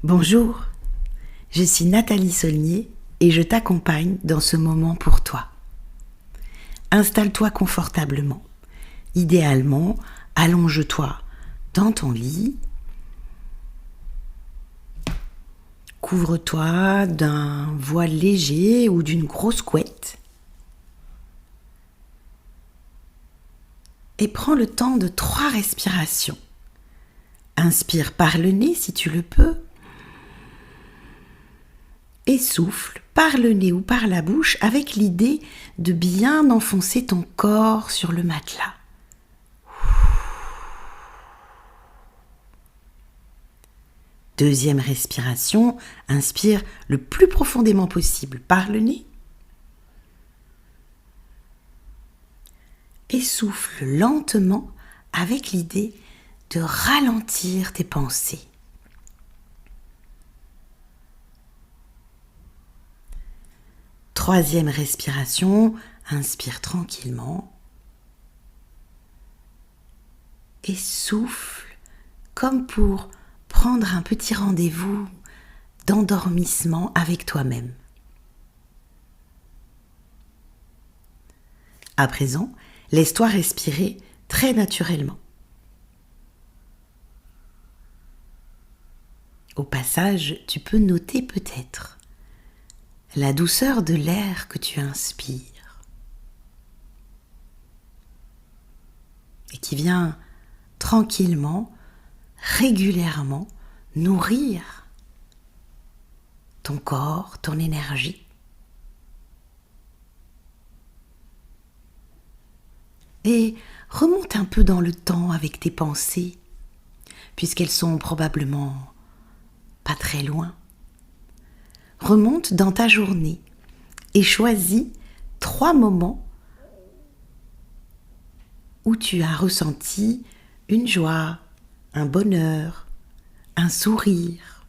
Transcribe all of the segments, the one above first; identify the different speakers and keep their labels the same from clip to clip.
Speaker 1: Bonjour, je suis Nathalie Saulnier et je t'accompagne dans ce moment pour toi. Installe-toi confortablement. Idéalement, allonge-toi dans ton lit. Couvre-toi d'un voile léger ou d'une grosse couette. Et prends le temps de 3 respirations. Inspire par le nez si tu le peux. Et souffle par le nez ou par la bouche avec l'idée de bien enfoncer ton corps sur le matelas. Deuxième respiration, inspire le plus profondément possible par le nez. Et souffle lentement avec l'idée de ralentir tes pensées. Troisième respiration, inspire tranquillement et souffle comme pour prendre un petit rendez-vous d'endormissement avec toi-même. À présent, laisse-toi respirer très naturellement. Au passage, tu peux noter peut-être la douceur de l'air que tu inspires et qui vient tranquillement, régulièrement nourrir ton corps, ton énergie. Et remonte un peu dans le temps avec tes pensées, puisqu'elles sont probablement pas très loin. Remonte dans ta journée et choisis 3 moments où tu as ressenti une joie, un bonheur, un sourire.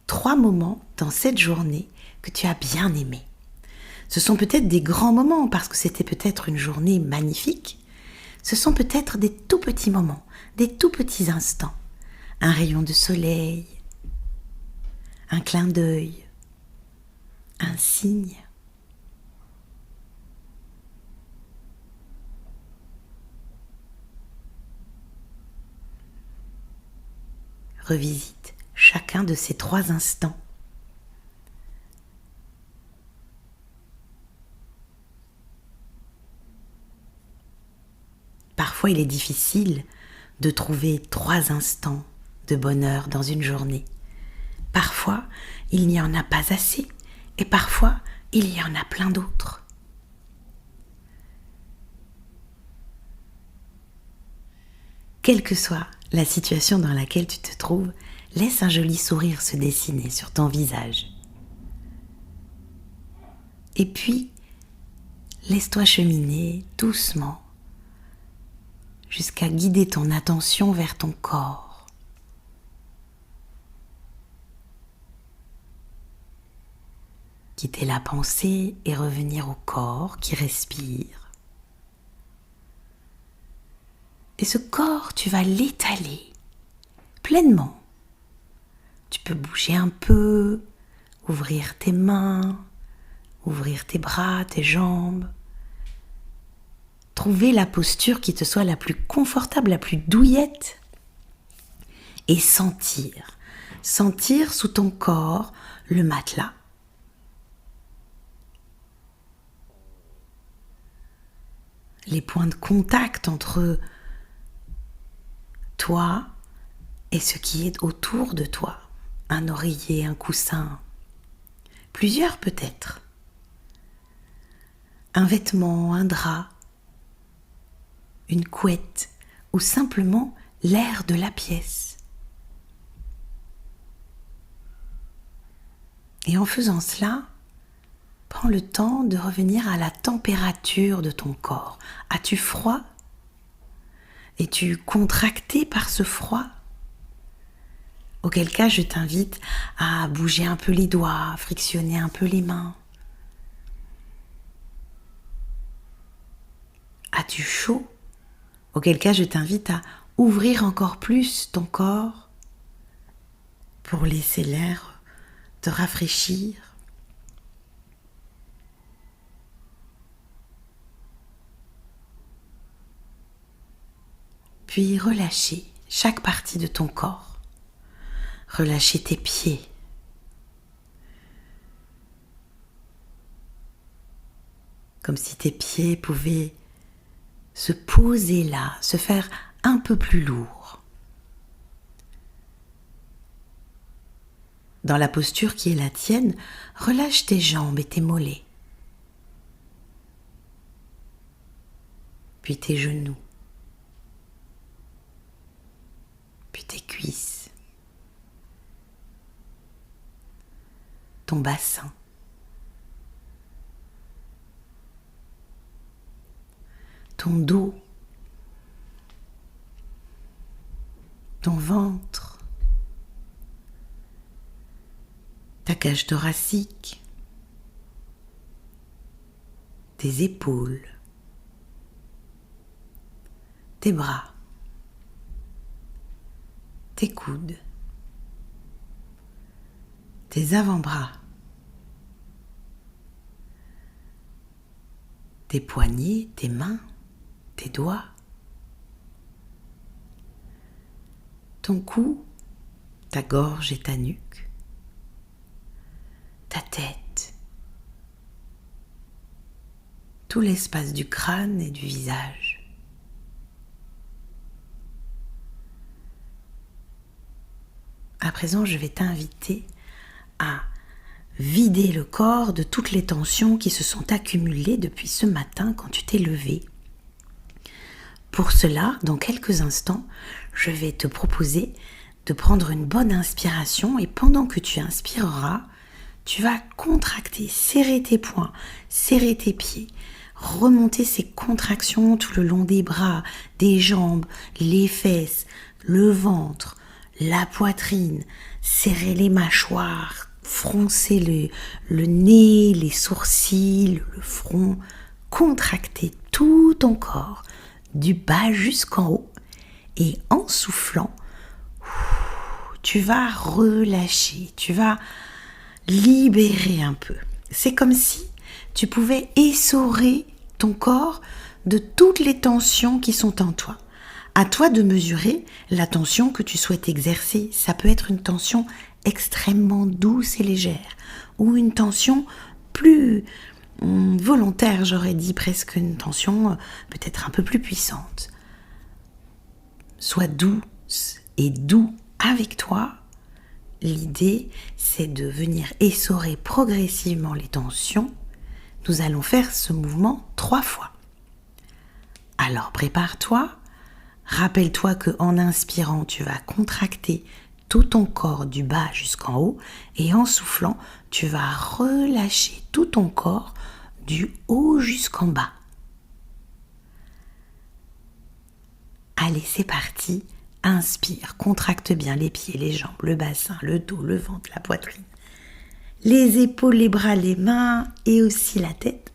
Speaker 1: 3 moments dans cette journée que tu as bien aimés. Ce sont peut-être des grands moments parce que c'était peut-être une journée magnifique. Ce sont peut-être des tout petits moments, des tout petits instants. Un rayon de soleil, un clin d'œil, un signe. Revisite chacun de ces 3 instants. Parfois, il est difficile de trouver 3 instants de bonheur dans une journée. Parfois, il n'y en a pas assez et parfois, il y en a plein d'autres. Quelle que soit la situation dans laquelle tu te trouves, laisse un joli sourire se dessiner sur ton visage. Et puis, laisse-toi cheminer doucement jusqu'à guider ton attention vers ton corps. Quitter la pensée et revenir au corps qui respire. Et ce corps, tu vas l'étaler pleinement. Tu peux bouger un peu, ouvrir tes mains, ouvrir tes bras, tes jambes. Trouver la posture qui te soit la plus confortable, la plus douillette. Et sentir sous ton corps le matelas. Les points de contact entre toi et ce qui est autour de toi. Un oreiller, un coussin, plusieurs peut-être. Un vêtement, un drap, une couette ou simplement l'air de la pièce. Et en faisant cela, prends le temps de revenir à la température de ton corps. As-tu froid? Es-tu contracté par ce froid? Auquel cas, je t'invite à bouger un peu les doigts, frictionner un peu les mains. As-tu chaud? Auquel cas, je t'invite à ouvrir encore plus ton corps pour laisser l'air te rafraîchir. Puis relâcher chaque partie de ton corps. Relâcher tes pieds. Comme si tes pieds pouvaient se poser là, se faire un peu plus lourd. Dans la posture qui est la tienne, relâche tes jambes et tes mollets. Puis tes genoux. Puis tes cuisses. Ton bassin. Ton dos. Ton ventre. Ta cage thoracique. Tes épaules. Tes bras. Tes coudes. Tes avant-bras. Tes poignets, tes mains, tes doigts. Ton cou, ta gorge et ta nuque. Ta tête. Tout l'espace du crâne et du visage. À présent, je vais t'inviter à vider le corps de toutes les tensions qui se sont accumulées depuis ce matin quand tu t'es levé. Pour cela, dans quelques instants, je vais te proposer de prendre une bonne inspiration et pendant que tu inspireras, tu vas contracter, serrer tes poings, serrer tes pieds, remonter ces contractions tout le long des bras, des jambes, les fesses, le ventre, la poitrine, serrer les mâchoires, froncer le nez, les sourcils, le front, contracter tout ton corps, du bas jusqu'en haut, et en soufflant, tu vas relâcher, tu vas libérer un peu. C'est comme si tu pouvais essorer ton corps de toutes les tensions qui sont en toi. À toi de mesurer la tension que tu souhaites exercer. Ça peut être une tension extrêmement douce et légère ou une tension plus volontaire, j'aurais dit presque une tension peut-être un peu plus puissante. Sois douce et doux avec toi. L'idée, c'est de venir essorer progressivement les tensions. Nous allons faire ce mouvement 3 fois. Alors prépare-toi. Rappelle-toi qu'en inspirant, tu vas contracter tout ton corps du bas jusqu'en haut et en soufflant, tu vas relâcher tout ton corps du haut jusqu'en bas. Allez, c'est parti. Inspire, contracte bien les pieds, les jambes, le bassin, le dos, le ventre, la poitrine, les épaules, les bras, les mains et aussi la tête.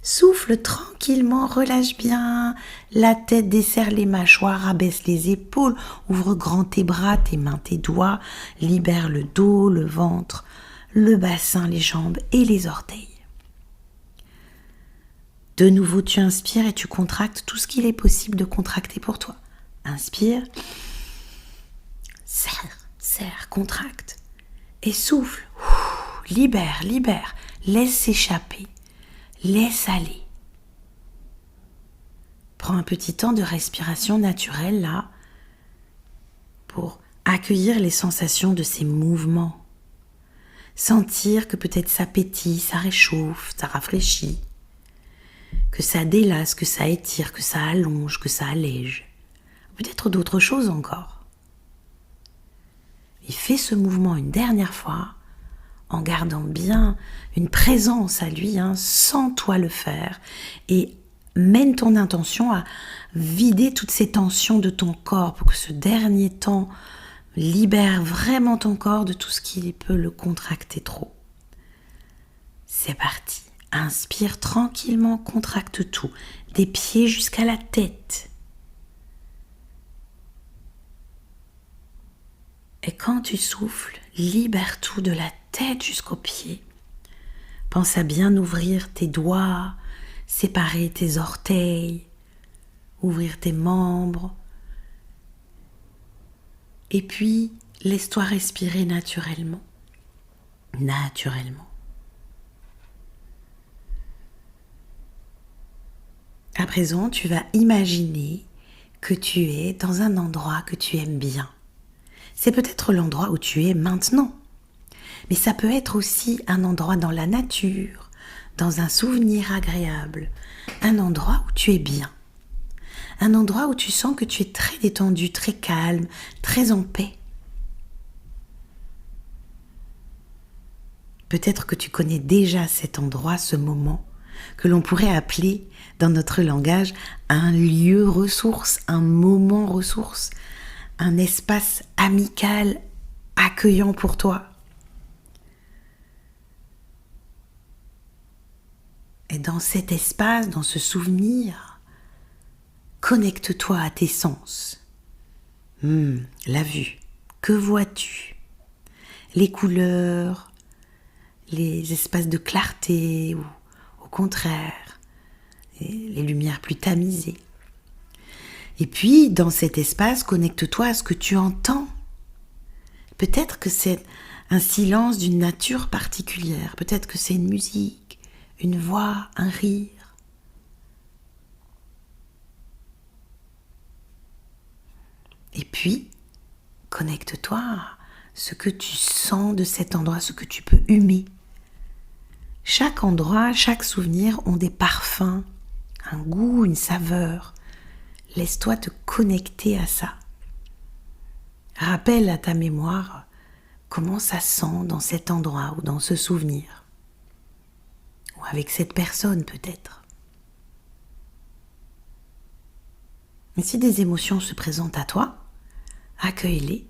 Speaker 1: Souffle tranquillement, relâche bien la tête, desserre les mâchoires, abaisse les épaules, ouvre grand tes bras, tes mains, tes doigts, libère le dos, le ventre, le bassin, les jambes et les orteils. De nouveau, tu inspires et tu contractes tout ce qu'il est possible de contracter pour toi. Inspire, serre, contracte et souffle, libère, laisse s'échapper. Laisse aller. Prends un petit temps de respiration naturelle là pour accueillir les sensations de ces mouvements. Sentir que peut-être ça pétille, ça réchauffe, ça rafraîchit, que ça délasse, que ça étire, que ça allonge, que ça allège. Peut-être d'autres choses encore. Et fais ce mouvement une dernière fois en gardant bien une présence à lui, sans toi le faire, et mène ton intention à vider toutes ces tensions de ton corps pour que ce dernier temps libère vraiment ton corps de tout ce qui peut le contracter trop. C'est parti. Inspire tranquillement, contracte tout, des pieds jusqu'à la tête. Et quand tu souffles, libère tout de la tête jusqu'aux pieds. Pense à bien ouvrir tes doigts, séparer tes orteils, ouvrir tes membres. Et puis, laisse-toi respirer naturellement. Naturellement. À présent, tu vas imaginer que tu es dans un endroit que tu aimes bien. C'est peut-être l'endroit où tu es maintenant, mais ça peut être aussi un endroit dans la nature, dans un souvenir agréable, un endroit où tu es bien, un endroit où tu sens que tu es très détendu, très calme, très en paix. Peut-être que tu connais déjà cet endroit, ce moment, que l'on pourrait appeler dans notre langage un lieu ressource, un moment ressource, un espace amical, accueillant pour toi. Et dans cet espace, dans ce souvenir, connecte-toi à tes sens. La vue, que vois-tu? Les couleurs, les espaces de clarté ou au contraire, les lumières plus tamisées. Et puis, dans cet espace, connecte-toi à ce que tu entends. Peut-être que c'est un silence d'une nature particulière, peut-être que c'est une musique, une voix, un rire. Et puis, connecte-toi à ce que tu sens de cet endroit, ce que tu peux humer. Chaque endroit, chaque souvenir ont des parfums, un goût, une saveur. Laisse-toi te connecter à ça. Rappelle à ta mémoire comment ça sent dans cet endroit ou dans ce souvenir. Ou avec cette personne peut-être. Mais si des émotions se présentent à toi, accueille-les.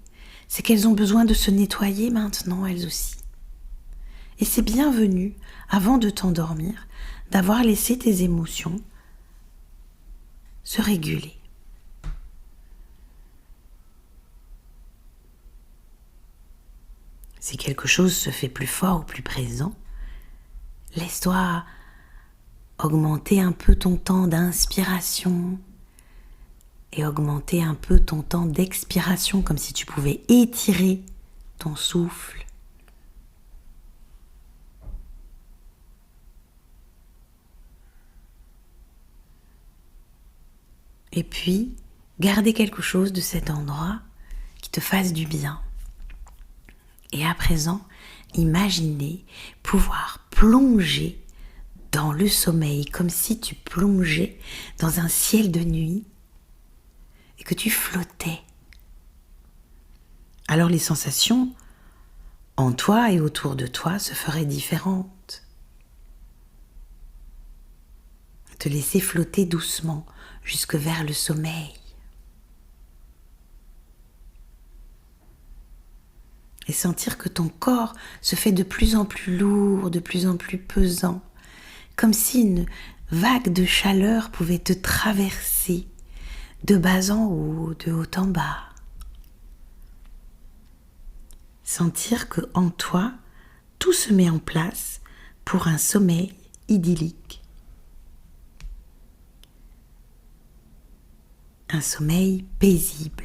Speaker 1: C'est qu'elles ont besoin de se nettoyer maintenant, elles aussi. Et c'est bienvenu, avant de t'endormir, d'avoir laissé tes émotions se réguler. Si quelque chose se fait plus fort ou plus présent, laisse-toi augmenter un peu ton temps d'inspiration et augmenter un peu ton temps d'expiration, comme si tu pouvais étirer ton souffle. Et puis, garder quelque chose de cet endroit qui te fasse du bien. Et à présent, imaginez pouvoir plonger dans le sommeil, comme si tu plongeais dans un ciel de nuit et que tu flottais. Alors les sensations en toi et autour de toi se feraient différentes. Te laisser flotter doucement jusque vers le sommeil. Et sentir que ton corps se fait de plus en plus lourd, de plus en plus pesant, comme si une vague de chaleur pouvait te traverser de bas en haut, de haut en bas. Sentir que en toi, tout se met en place pour un sommeil idyllique. Un sommeil paisible.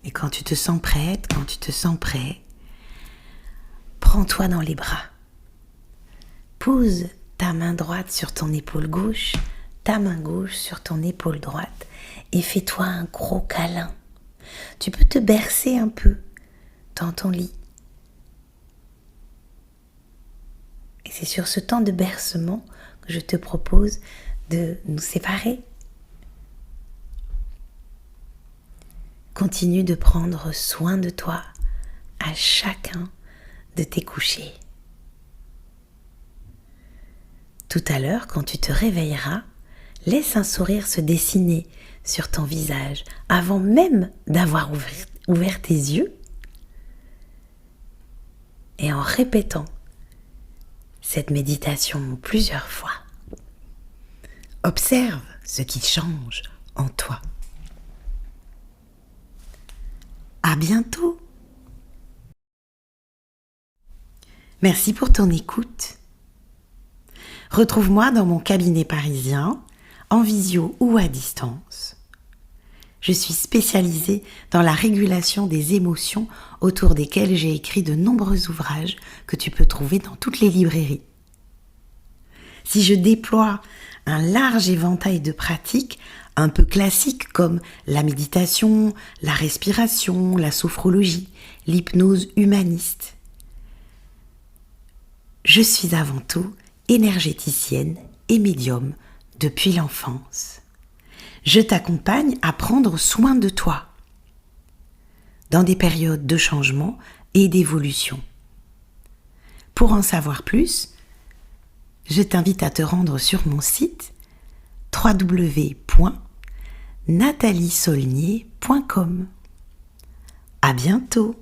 Speaker 1: Et quand tu te sens prête, quand tu te sens prêt, prends-toi dans les bras. Pose ta main droite sur ton épaule gauche, ta main gauche sur ton épaule droite et fais-toi un gros câlin. Tu peux te bercer un peu dans ton lit. Et c'est sur ce temps de bercement que je te propose de nous séparer. Continue de prendre soin de toi à chacun de tes couchers. Tout à l'heure, quand tu te réveilleras, laisse un sourire se dessiner sur ton visage avant même d'avoir ouvert tes yeux. Et en répétant cette méditation plusieurs fois, Observe ce qui change en toi. À bientôt. Merci pour ton écoute. Retrouve-moi dans mon cabinet parisien, en visio ou à distance. Je suis spécialisée dans la régulation des émotions autour desquelles j'ai écrit de nombreux ouvrages que tu peux trouver dans toutes les librairies. Si je déploie un large éventail de pratiques un peu classiques comme la méditation, la respiration, la sophrologie, l'hypnose humaniste, je suis avant tout énergéticienne et médium depuis l'enfance. Je t'accompagne à prendre soin de toi dans des périodes de changement et d'évolution. Pour en savoir plus, je t'invite à te rendre sur mon site www.nataliesaulnier.com. À bientôt!